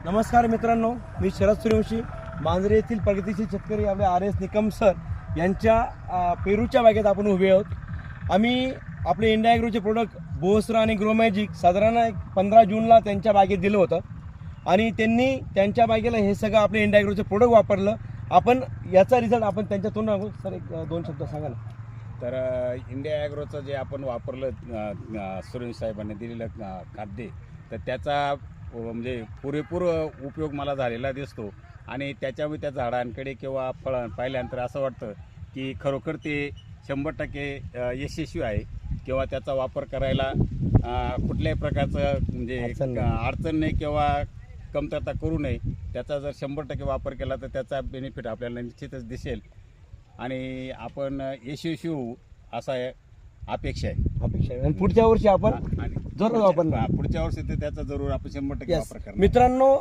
नमस्कार मित्रांनो, मी शरद सूर्यवंशी, मांजरे येथील प्रगतीशील शेतकरी आपले RS निकम सर यांच्या पेरूच्या बागेत आपण उभे आहोत. आम्ही आपले इंडिया ॲग्रोचे प्रोडक्ट बोसरा आणि ग्रोमॅजिक साधारण 15 जूनला त्यांच्या बागेत दिलं होतं आणि त्यांनी त्यांच्या बागेला हे सगळं आपले इंडिया ॲग्रोचे प्रोडक्ट वापरलं. आपण याचा रिझल्ट आपण त्यांच्या तोंडातून सर एक दोन शब्द सांगा ना. तर इंडिया ॲग्रोचं जे आपण वापरलं सूर्यवंशी साहेबांनी दिलेलं खाद्य, तर त्याचा म्हणजे पुरेपूर उपयोग मला झालेला दिसतो आणि त्याच्यामुळे त्या झाडांकडे किंवा फळां पाहिल्यानंतर असं वाटतं की खरोखर ते 100% यशस्वी आहे किंवा त्याचा वापर करायला कुठल्याही प्रकारचं म्हणजे अडचण नाही किंवा कमतरता करू नये. त्याचा जर 100% वापर केला तर त्याचा बेनिफिट आपल्याला निश्चितच दिसेल आणि आपण यशस्वी होऊ असा अपेक्षा आहे. आणि पुढच्या वर्षी आपण आणि जरूर वापरणार. पुढच्या वर्षी तर त्याचा जरूर आपण 100% वापर करणार. मित्रांनो,